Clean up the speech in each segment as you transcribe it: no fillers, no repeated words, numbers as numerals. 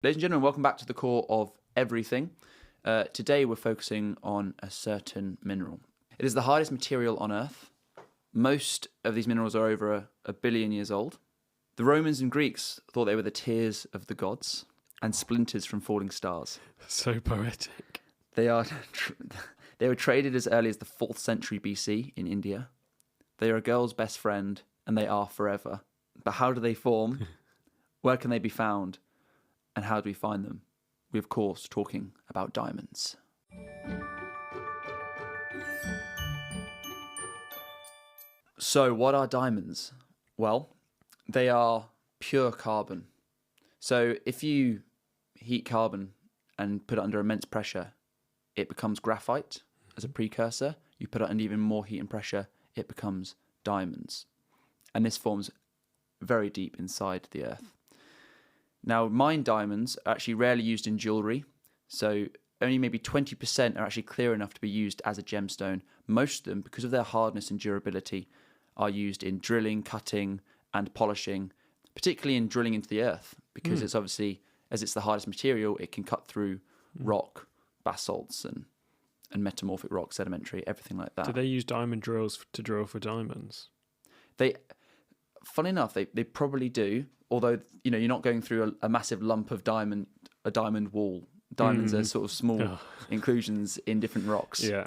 Ladies and gentlemen, welcome back to the core of everything. Today we're focusing on a certain mineral. It is the hardest material on Earth. Most of these minerals are over a billion years old. The Romans and Greeks thought they were the tears of the gods and splinters from falling stars. So poetic. They were traded as early as the 4th century BC in India. They are a girl's best friend, and they are forever. But how do they form? Where can they be found? And how do we find them? We're, of course, talking about diamonds. So, what are diamonds? Well, they are pure carbon. So, if you heat carbon and put it under immense pressure, it becomes graphite as a precursor. You put it under even more heat and pressure, it becomes diamonds. And this forms very deep inside the earth. Now, mined diamonds are actually rarely used in jewellery, so only maybe 20% are actually clear enough to be used as a gemstone. Most of them, because of their hardness and durability, are used in drilling, cutting, and polishing, particularly in drilling into the earth, because it's obviously, as it's the hardest material, it can cut through rock, basalts, and metamorphic rock, sedimentary, everything like that. Do they use diamond drills to drill for diamonds? Funny enough, they probably do. Although you're not going through a massive lump of a diamond wall. Diamonds are sort of small inclusions in different rocks. Yeah.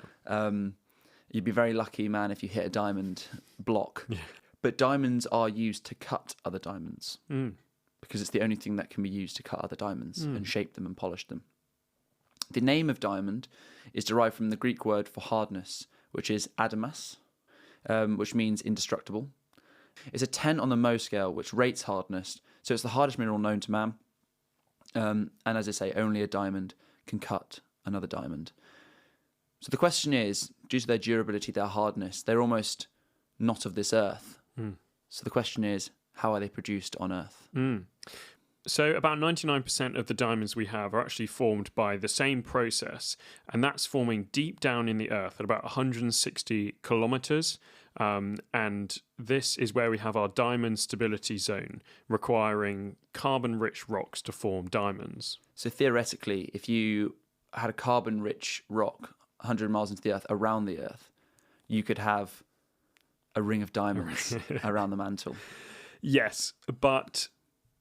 You'd be very lucky, man, if you hit a diamond block. Yeah. But diamonds are used to cut other diamonds because it's the only thing that can be used to cut other diamonds and shape them and polish them. The name of diamond is derived from the Greek word for hardness, which is adamas, which means indestructible. It's a 10 on the Mohs scale, which rates hardness. So it's the hardest mineral known to man. And as I say, only a diamond can cut another diamond. So the question is, due to their durability, their hardness, they're almost not of this earth. So the question is, how are they produced on Earth? So about 99% of the diamonds we have are actually formed by the same process, and that's forming deep down in the earth at about 160 kilometers. And this is where we have our diamond stability zone, requiring carbon-rich rocks to form diamonds. So theoretically, if you had a carbon-rich rock 100 miles into the earth, around the earth, you could have a ring of diamonds around the mantle. Yes, but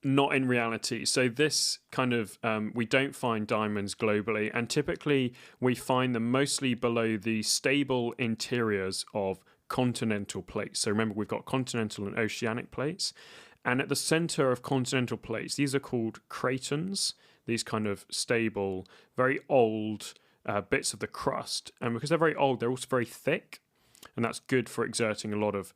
not in reality. So this kind of, we don't find diamonds globally, and typically we find them mostly below the stable interiors of continental plates. So remember, we've got continental and oceanic plates, and at the center of continental plates, these are called cratons, these kind of stable, very old bits of the crust. And because they're very old, they're also very thick, and that's good for exerting a lot of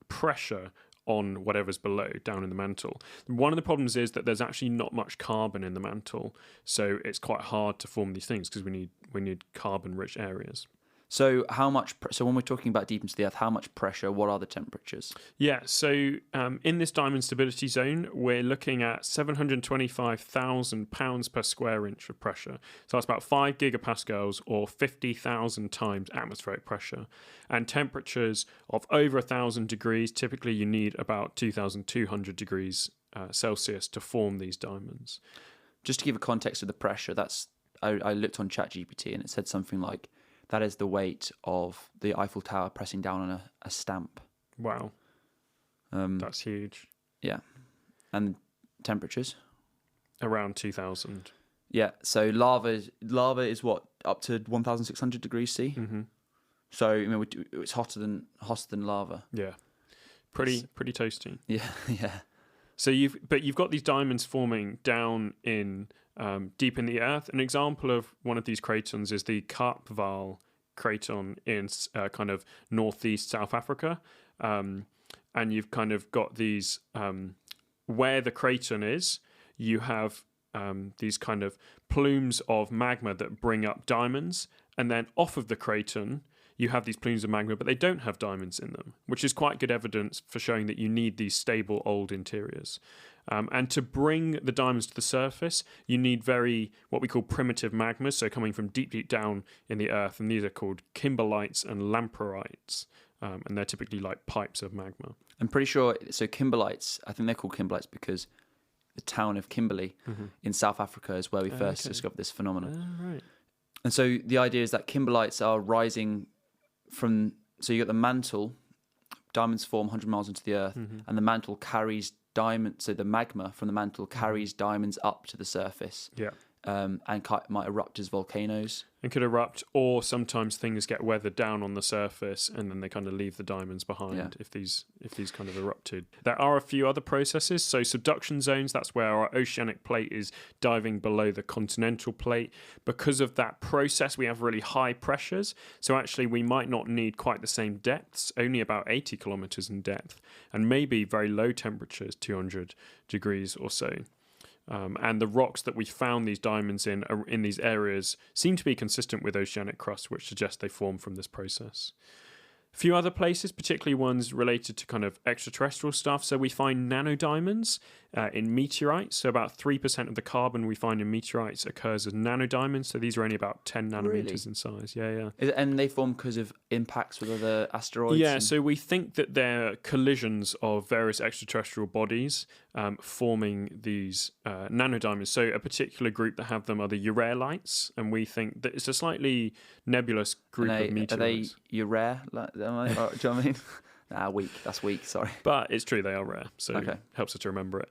pressure on whatever's below, down in the mantle. One of the problems is that there's actually not much carbon in the mantle, so it's quite hard to form these things because we need carbon-rich areas. So so when we're talking about deep into the earth, how much pressure, what are the temperatures? Yeah, so in this diamond stability zone, we're looking at 725,000 pounds per square inch of pressure. So that's about 5 gigapascals or 50,000 times atmospheric pressure. And temperatures of over 1,000 degrees, typically you need about 2,200 degrees Celsius to form these diamonds. Just to give a context of the pressure, I looked on ChatGPT and it said something like, that is the weight of the Eiffel Tower pressing down on a stamp. Wow. That's huge. Yeah. And temperatures? Around 2,000. Yeah. So lava is what? Up to 1,600 degrees C? Mm-hmm. So, it's hotter than lava. Yeah. Pretty toasty. Yeah, yeah. So you've got these diamonds forming down in deep in the earth. An example of one of these cratons is the Karpval craton in kind of northeast South Africa, and you've kind of got these where the craton is. You have these kind of plumes of magma that bring up diamonds, and then off of the craton you have these plumes of magma, but they don't have diamonds in them, which is quite good evidence for showing that you need these stable old interiors. And to bring the diamonds to the surface, you need what we call primitive magmas, so coming from deep, deep down in the earth, and these are called kimberlites and lamprarites, and they're typically like pipes of magma. I'm pretty sure, so kimberlites, I think they're called kimberlites because the town of Kimberley in South Africa is where we first discovered this phenomenon. Right. And so the idea is that kimberlites are rising from, so you got the mantle, diamonds form 100 miles into the earth, and the mantle carries diamonds, so the magma from the mantle carries diamonds up to the surface. Yeah. And might erupt as volcanoes. And could erupt, or sometimes things get weathered down on the surface and then they kind of leave the diamonds behind if these kind of erupted. There are a few other processes. So subduction zones, that's where our oceanic plate is diving below the continental plate. Because of that process, we have really high pressures. So actually we might not need quite the same depths, only about 80 kilometers in depth, and maybe very low temperatures, 200 degrees or so. And the rocks that we found these diamonds in these areas seem to be consistent with oceanic crust, which suggests they form from this process. A few other places, particularly ones related to kind of extraterrestrial stuff. So we find nanodiamonds in meteorites. So about 3% of the carbon we find in meteorites occurs as nanodiamonds. So these are only about 10 nanometers in size. Yeah. And they form because of impacts with other asteroids? Yeah, so we think that they're collisions of various extraterrestrial bodies forming these nanodiamonds. So a particular group that have them are the Uralites, and we think that it's a slightly nebulous group of meteorites. Are they rare? Do you know what I mean? Nah, weak. That's weak, sorry. But it's true, they are rare, so it helps us to remember it.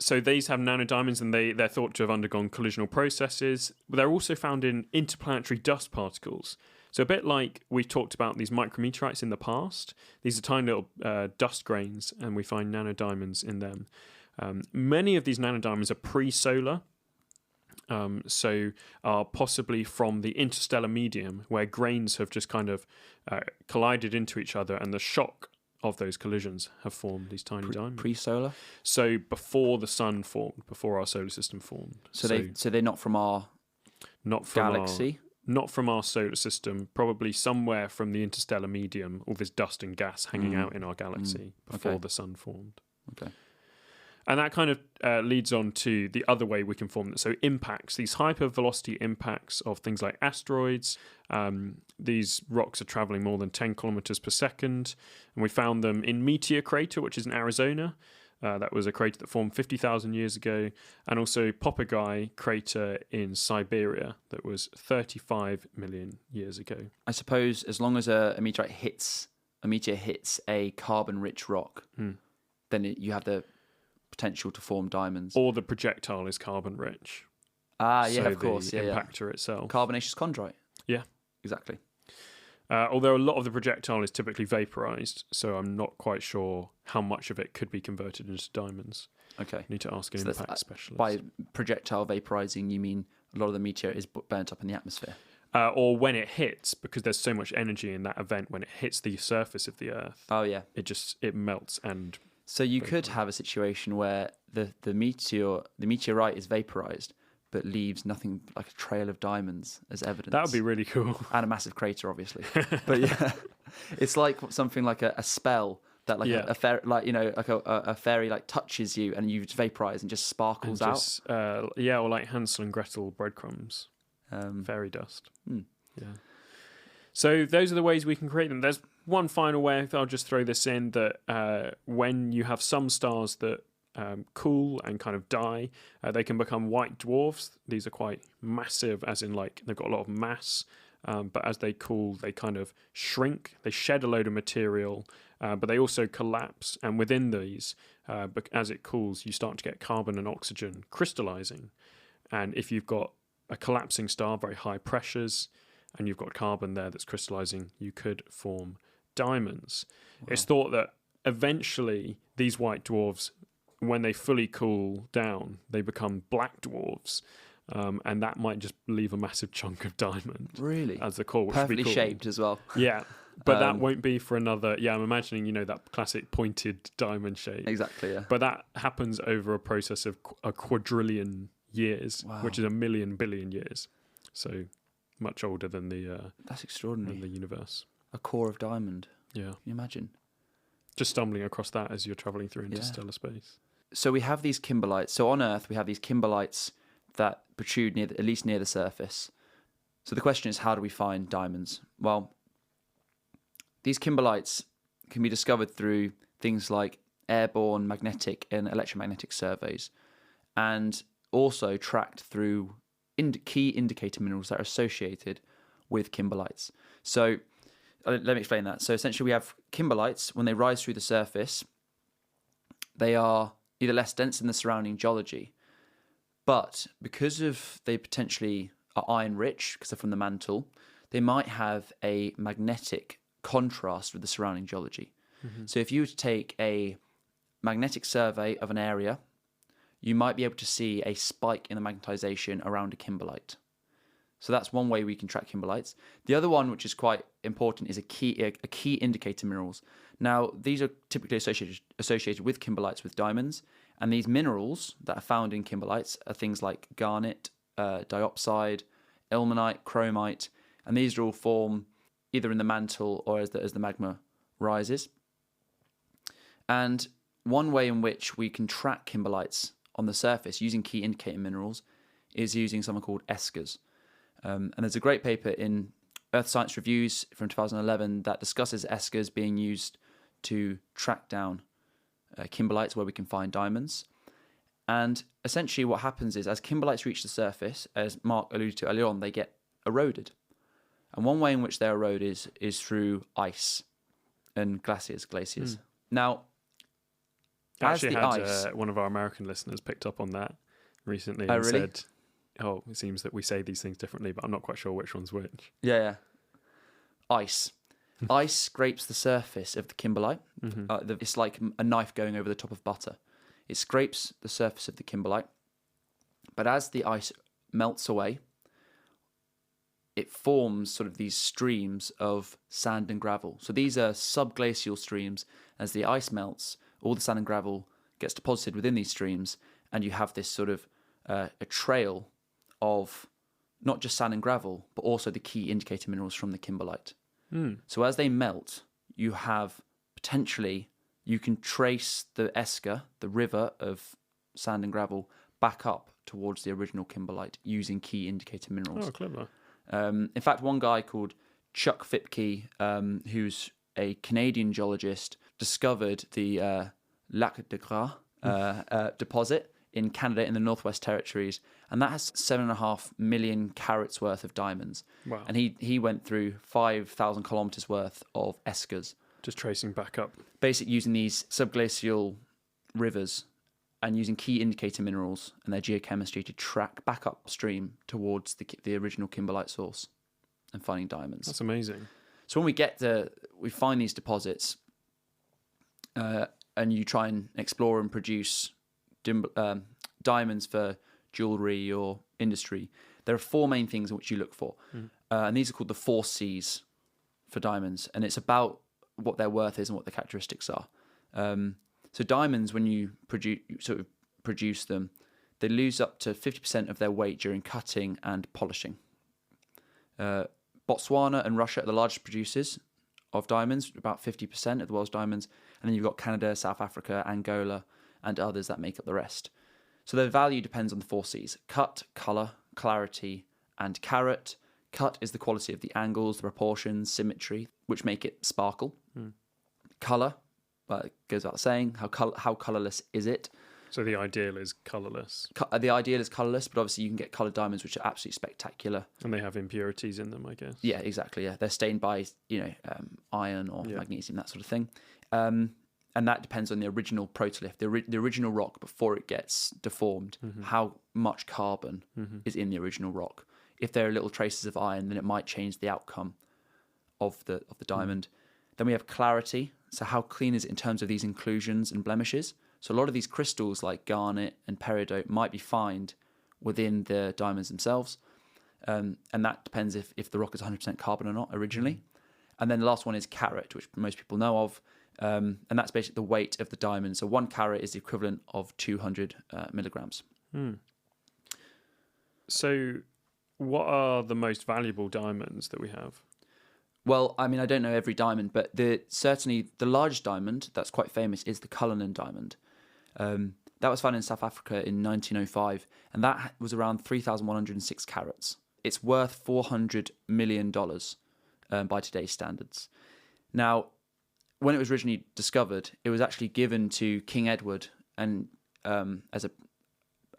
So these have nanodiamonds, and they're thought to have undergone collisional processes. But they're also found in interplanetary dust particles. So a bit like we talked about these micrometeorites in the past, these are tiny little dust grains, and we find nanodiamonds in them. Many of these nanodiamonds are pre-solar, so are possibly from the interstellar medium, where grains have just kind of collided into each other, and the shock of those collisions have formed these tiny diamonds. Pre-solar? So before the sun formed, before our solar system formed. So they're not from our galaxy? Not from our solar system, probably somewhere from the interstellar medium, all this dust and gas hanging out in our galaxy before the sun formed. Okay. And that kind of leads on to the other way we can form them. So impacts, these hypervelocity impacts of things like asteroids. These rocks are traveling more than 10 kilometers per second. And we found them in Meteor Crater, which is in Arizona. That was a crater that formed 50,000 years ago. And also Popogai Crater in Siberia that was 35 million years ago. I suppose as long as a meteor hits a carbon-rich rock, then you have the potential to form diamonds. Or the projectile is carbon rich. Of course. The impactor itself. Carbonaceous chondrite. Yeah. Exactly. Although a lot of the projectile is typically vaporized, so I'm not quite sure how much of it could be converted into diamonds. Okay. Need to ask an impact specialist. By projectile vaporizing, you mean a lot of the meteor is burnt up in the atmosphere? Or when it hits, because there's so much energy in that event, when it hits the surface of the Earth. Oh, yeah. It melts and... So you could have a situation where the meteorite is vaporized, but leaves nothing like a trail of diamonds as evidence. That would be really cool. And a massive crater, obviously. But yeah, it's like something like a spell that a fairy like touches you and you vaporize and just sparkles out. Or like Hansel and Gretel breadcrumbs, fairy dust. Yeah. So those are the ways we can create them. There's one final way, I'll just throw this in, that when you have some stars that cool and kind of die, they can become white dwarfs. These are quite massive, as in like they've got a lot of mass, but as they cool, they kind of shrink. They shed a load of material, but they also collapse. And within these, as it cools, you start to get carbon and oxygen crystallizing. And if you've got a collapsing star, very high pressures, and you've got carbon there that's crystallizing, you could form diamonds. Wow. It's thought that eventually these white dwarfs, when they fully cool down, they become black dwarfs, and that might just leave a massive chunk of diamond. Really? As the core, which perfectly would be cool. Shaped as well. Yeah, but that won't be for another... Yeah, I'm imagining, that classic pointed diamond shape. Exactly, yeah. But that happens over a process of a quadrillion years, which is 1,000,000 billion years. So... much older than that's extraordinary. Than the universe. A core of diamond. Yeah. Can you imagine? Just stumbling across that as you're travelling through interstellar space. So we have these kimberlites. So on Earth, we have these kimberlites that protrude at least near the surface. So the question is, how do we find diamonds? Well, these kimberlites can be discovered through things like airborne magnetic and electromagnetic surveys, and also tracked through key indicator minerals that are associated with kimberlites. So let me explain that. So essentially we have kimberlites. When they rise through the surface, they are either less dense in the surrounding geology, but because of they potentially are iron rich because they're from the mantle, they might have a magnetic contrast with the surrounding geology. So if you were to take a magnetic survey of an area, you might be able to see a spike in the magnetization around a kimberlite. So that's one way we can track kimberlites. The other one, which is quite important, is a key indicator minerals. Now, these are typically associated with kimberlites with diamonds, and these minerals that are found in kimberlites are things like garnet, diopside, ilmenite, chromite, and these are all formed either in the mantle or as the magma rises. And one way in which we can track kimberlites on the surface using key indicator minerals is using something called eskers. And there's a great paper in Earth Science Reviews from 2011 that discusses eskers being used to track down kimberlites where we can find diamonds. And essentially what happens is as kimberlites reach the surface, as Mark alluded to earlier on, they get eroded. And one way in which they're eroded is through ice and glaciers. Now, as Actually the had ice... one of our American listeners picked up on that recently Oh, and really? said, "Oh, it seems that we say these things differently, but I'm not quite sure which one's which." Yeah. Ice. Ice scrapes the surface of the kimberlite. It's like a knife going over the top of butter. It scrapes the surface of the kimberlite, but as the ice melts away, it forms sort of these streams of sand and gravel. So these are sub-glacial streams. As the ice melts, all the sand and gravel gets deposited within these streams, and you have this sort of a trail of not just sand and gravel, but also the key indicator minerals from the kimberlite. So as they melt, you have potentially, you can trace the esker, the river of sand and gravel, back up towards the original kimberlite using key indicator minerals. Oh, clever. In fact, one guy called Chuck Fipke, who's a Canadian geologist, discovered the Lac de Gras deposit in Canada in the Northwest Territories, and that has 7.5 million carats worth of diamonds. Wow. And he went through 5,000 kilometers worth of eskers, Just tracing back up. basically using these subglacial rivers and using key indicator minerals and their geochemistry to track back upstream towards the original kimberlite source and finding diamonds. That's amazing. So when we find these deposits, and you try and explore and produce diamonds for jewelry or industry, there are four main things in which you look for. And these are called the 4 C's for diamonds. And it's about what their worth is and what the characteristics are. So diamonds, when you produce them, they lose up to 50% of their weight during cutting and polishing. Botswana and Russia are the largest producers of diamonds, about 50% of the world's diamonds. And then you've got Canada, South Africa, Angola, and others that make up the rest. So their value depends on the 4 C's: cut, colour, clarity, and carat. Cut is the quality of the angles, the proportions, symmetry, which make it sparkle. Colour, well, it goes without saying, how colourless is it? So the ideal is colourless. The ideal is colourless, but obviously you can get coloured diamonds which are absolutely spectacular. And they have impurities in them, I guess. Yeah, exactly. Yeah, they're stained by iron or magnesium, that sort of thing. And that depends on the original protolith, the original rock before it gets deformed. How much carbon is in the original rock? If there are little traces of iron, then it might change the outcome of the diamond. Then we have clarity. So how clean is it in terms of these inclusions and blemishes? So a lot of these crystals like garnet and peridot might be found within the diamonds themselves. And that depends if the rock is 100% carbon or not originally. And then the last one is carat, which most people know of. And that's basically the weight of the diamond. So 1 carat is the equivalent of 200 milligrams. So what are the most valuable diamonds that we have? Well, I mean, I don't know every diamond, but certainly the largest diamond that's quite famous is the Cullinan diamond. That was found in South Africa in 1905, and that was around 3,106 carats. It's worth $400 million by today's standards. Now, when it was originally discovered, it was actually given to King Edward and as a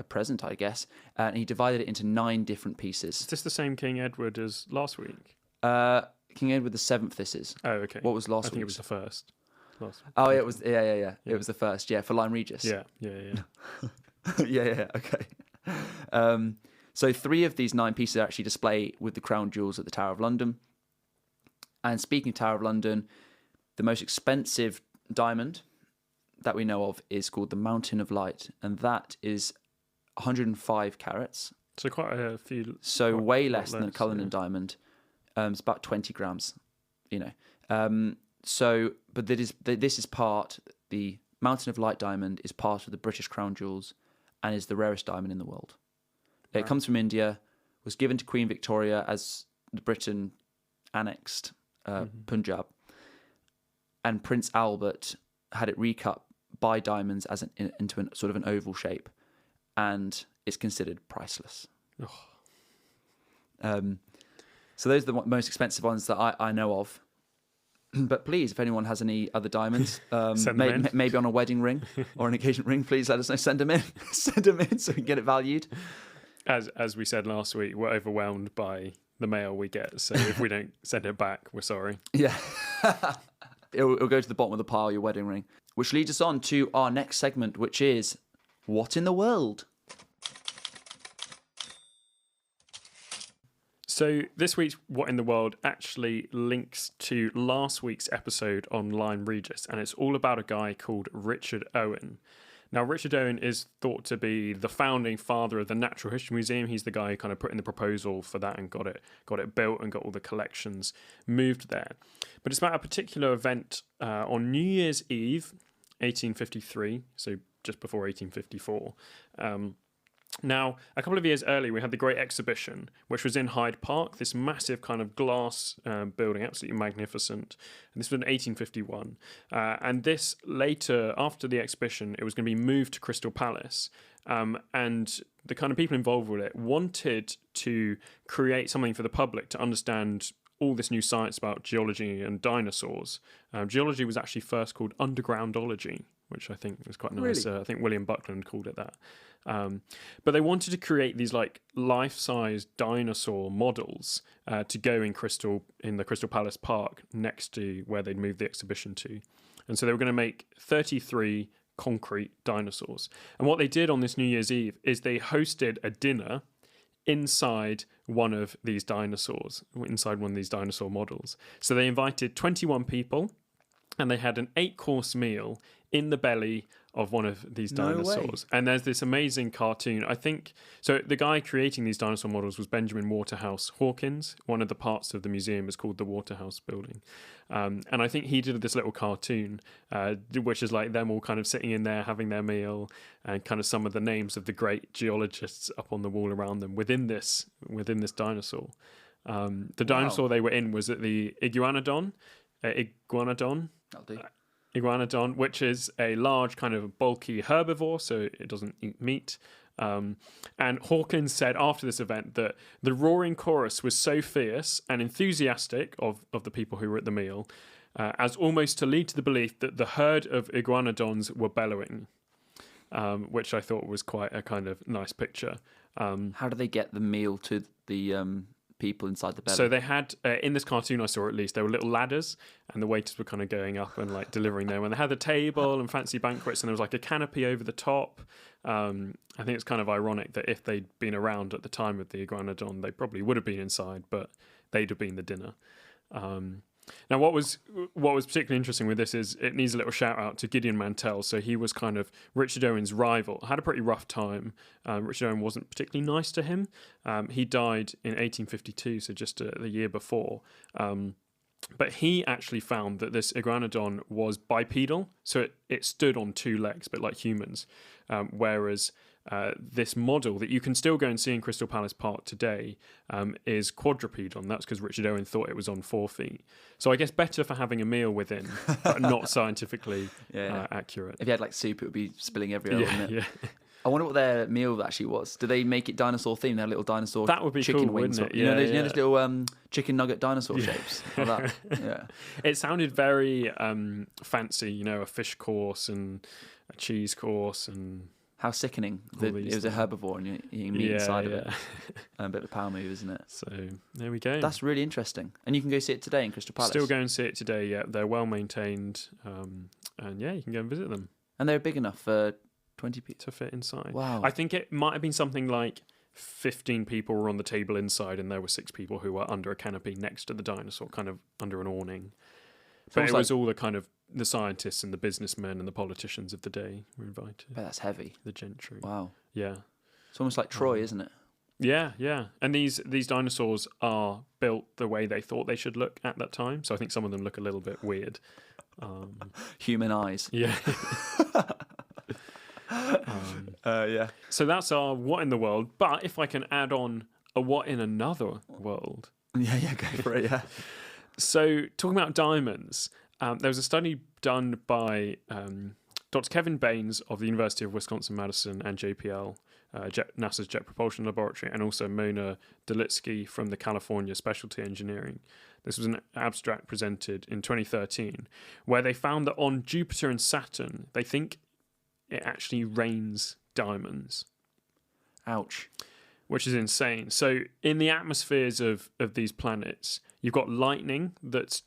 present, I guess, and he divided it into 9 different pieces. Is this the same King Edward as last week? King Edward VII. This is. Oh, okay. What was last week? I think it was the first. Oh, yeah, it was. Yeah. It was the first. Yeah, for Lyme Regis. Yeah. yeah. Okay. So 3 of these 9 pieces are actually display with the crown jewels at the Tower of London. And speaking of Tower of London, the most expensive diamond that we know of is called the Mountain of Light, and that is 105 carats. So quite a few. So way less than a Cullinan diamond. It's about 20 grams. But this is part. The Mountain of Light diamond is part of the British crown jewels, and is the rarest diamond in the world. It comes from India, was given to Queen Victoria as the Britain annexed Punjab, and Prince Albert had it recut by diamonds into sort of an oval shape, and it's considered priceless. So those are the most expensive ones that I know of. But please, if anyone has any other diamonds, maybe on a wedding ring or an engagement ring, please let us know. Send them in. Send them in so we can get it valued. As we said last week, we're overwhelmed by the mail we get. So if we don't send it back, we're sorry. Yeah. it'll go to the bottom of the pile, your wedding ring. Which leads us on to our next segment, which is What in the World? So this week's What in the World actually links to last week's episode on Lyme Regis, and it's all about a guy called Richard Owen. Now, Richard Owen is thought to be the founding father of the Natural History Museum. He's the guy who kind of put in the proposal for that and got it built and got all the collections moved there. But it's about a particular event on New Year's Eve, 1853, so just before 1854. Now, a couple of years earlier, we had the Great Exhibition, which was in Hyde Park, this massive kind of glass building, absolutely magnificent. And this was in 1851. And this later, after the exhibition, it was going to be moved to Crystal Palace. And the kind of people involved with it wanted to create something for the public to understand all this new science about geology and dinosaurs. Geology was actually first called undergroundology, which I think was quite nice. Really? I think William Buckland called it that. But they wanted to create these like life-size dinosaur models to go in the Crystal Palace Park next to where they'd moved the exhibition to. And so they were going to make 33 concrete dinosaurs. And what they did on this New Year's Eve is they hosted a dinner inside one of these dinosaurs, inside one of these dinosaur models. So they invited 21 people, and they had an 8-course meal in the belly of one of these dinosaurs. And there's this amazing cartoon. I think so. The guy creating these dinosaur models was Benjamin Waterhouse Hawkins. One of the parts of the museum is called the Waterhouse Building. And I think he did this little cartoon, which is like them all kind of sitting in there having their meal, and kind of some of the names of the great geologists up on the wall around them within this dinosaur. The dinosaur they were in was at the Iguanodon. That'll do. Iguanodon, which is a large kind of bulky herbivore, so it doesn't eat meat. And Hawkins said after this event that the roaring chorus was so fierce and enthusiastic of the people who were at the meal, as almost to lead to the belief that the herd of iguanodons were bellowing, which I thought was quite a kind of nice picture. How do they get the meal to the people inside the belly? So they had in this cartoon I saw, at least, there were little ladders, and the waiters were kind of going up and like delivering them, and they had a table and fancy banquets, and there was like a canopy over the top. I think it's kind of ironic that if they'd been around at the time of the iguanodon, they probably would have been inside, but they'd have been the dinner. Now, what was particularly interesting with this is it needs a little shout out to Gideon Mantell. So he was kind of Richard Owen's rival. Had a pretty rough time. Richard Owen wasn't particularly nice to him. He died in 1852, so just the year before. But he actually found that this iguanodon was bipedal, so it stood on 2 legs, a bit like humans, whereas this model that you can still go and see in Crystal Palace Park today is quadrupedal. That's because Richard Owen thought it was on 4 feet. So I guess better for having a meal within, but not scientifically accurate. If you had like soup, it would be spilling everywhere, wouldn't it? Yeah. I wonder what their meal actually was. Do they make it dinosaur themed? Their little dinosaur That would be chicken cool, wings. wouldn't it? You know, Yeah, you know those little chicken nugget dinosaur shapes like that. Yeah. It sounded very fancy, you know, a fish course and a cheese course and... How sickening. All It these was a things. herbivore and you're eating meat inside of it. Yeah. A bit of a power move, isn't it? So there we go. That's really interesting. And you can go see it today in Crystal Palace. Still go and see it today. Yeah, they're well maintained, and yeah, you can go and visit them And they're big enough for 20 people. to fit inside. Wow. I think it might have been something like 15 people were on the table inside, and there were 6 people who were under a canopy next to the dinosaur, kind of under an awning. But it was all the kind of the scientists and the businessmen and the politicians of the day were invited. But that's heavy. The gentry. Wow. Yeah. It's almost like Troy, isn't it? Yeah, yeah. And these dinosaurs are built the way they thought they should look at that time. So I think some of them look a little bit weird. Human eyes. Yeah. Yeah. So that's our what in the world. But if I can add on a what in another world. Yeah, go for it, yeah. So talking about diamonds, there was a study done by Dr. Kevin Baines of the University of Wisconsin-Madison and JPL, NASA's Jet Propulsion Laboratory, and also Mona Delitsky from the California Specialty Engineering. This was an abstract presented in 2013, where they found that on Jupiter and Saturn, they think it actually rains diamonds. Ouch. Which is insane. So in the atmospheres of these planets, you've got lightning that's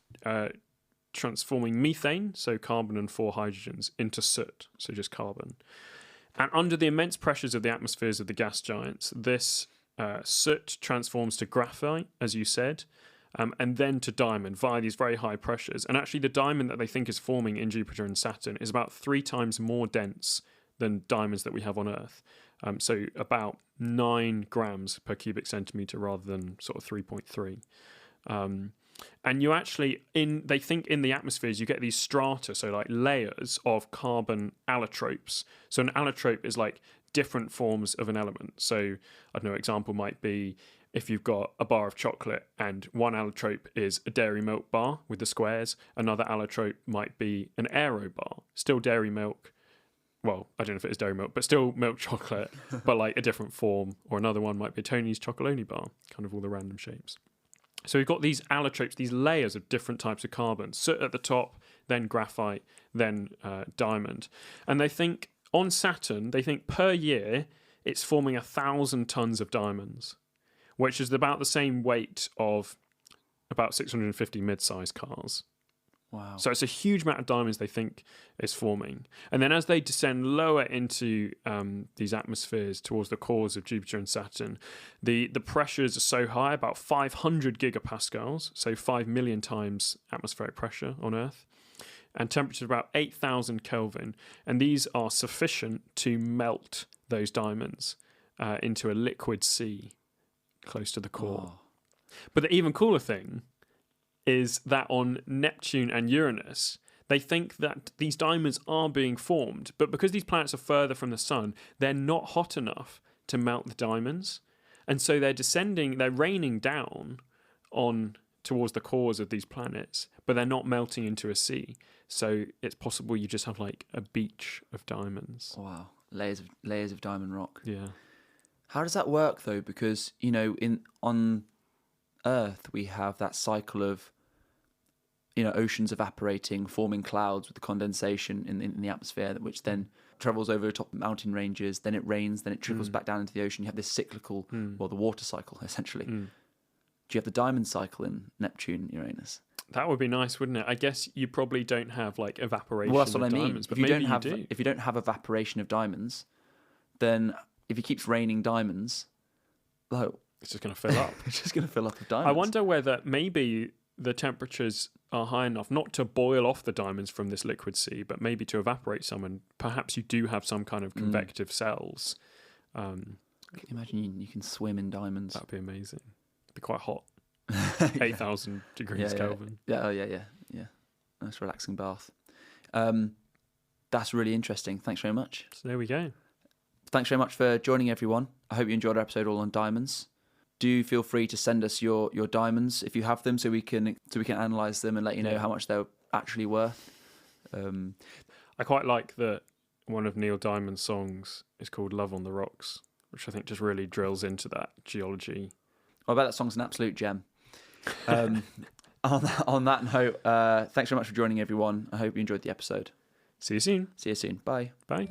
transforming methane, so carbon and 4 hydrogens, into soot, so just carbon. And under the immense pressures of the atmospheres of the gas giants, this soot transforms to graphite, as you said, and then to diamond via these very high pressures. And actually the diamond that they think is forming in Jupiter and Saturn is about 3 times more dense than diamonds that we have on Earth. So about 9 grams per cubic centimetre rather than sort of 3.3. And you actually, they think in the atmospheres you get these strata, so like layers of carbon allotropes. So an allotrope is like different forms of an element. So I don't know, example might be if you've got a bar of chocolate and one allotrope is a dairy milk bar with the squares, another allotrope might be an aero bar, still dairy milk. Well, I don't know if it is dairy milk, but still milk chocolate, but like a different form. Or another one might be a Tony's Chocolonely bar, kind of all the random shapes. So we've got these allotropes, these layers of different types of carbon, soot at the top, then graphite, then diamond. And they think on Saturn, they think per year it's forming 1,000 tons of diamonds, which is about the same weight of about 650 mid-sized cars. Wow. So it's a huge amount of diamonds they think is forming. And then as they descend lower into these atmospheres towards the cores of Jupiter and Saturn, the pressures are so high, about 500 gigapascals, so 5 million times atmospheric pressure on Earth, and temperature about 8,000 Kelvin. And these are sufficient to melt those diamonds into a liquid sea close to the core. Oh. But the even cooler thing is that on Neptune and Uranus, they think that these diamonds are being formed, but because these planets are further from the sun, they're not hot enough to melt the diamonds. And so they're raining down on towards the cores of these planets, but they're not melting into a sea. So it's possible you just have like a beach of diamonds. Wow. Layers of diamond rock. Yeah. How does that work though? Because, you know, on Earth we have that cycle of, you know, oceans evaporating, forming clouds with the condensation in the atmosphere, which then travels over top mountain ranges, then it rains, then it trickles back down into the ocean. You have this cyclical, well, the water cycle, essentially. Do you have the diamond cycle in Neptune and Uranus? That would be nice, wouldn't it? I guess you probably don't have like evaporation Well, that's what of I mean. diamonds, but maybe you do. If you don't have evaporation of diamonds, then if it keeps raining diamonds, oh, It's just going to fill up. it's just going to fill up with diamonds. I wonder whether maybe the temperatures are high enough not to boil off the diamonds from this liquid sea, but maybe to evaporate some, and perhaps you do have some kind of convective cells. Can you imagine you can swim in diamonds? That'd be amazing. It'd be quite hot. 8,000 degrees Kelvin. Yeah. Nice relaxing bath. That's really interesting. Thanks very much. So there we go. Thanks very much for joining, everyone. I hope you enjoyed our episode all on diamonds. Do feel free to send us your diamonds if you have them, so we can analyze them and let you know how much they're actually worth. I quite like that one of Neil Diamond's songs is called Love on the Rocks, which I think just really drills into that geology. I bet that song's an absolute gem. On that note, thanks very much for joining, everyone. I hope you enjoyed the episode. See you soon. See you soon. Bye. Bye.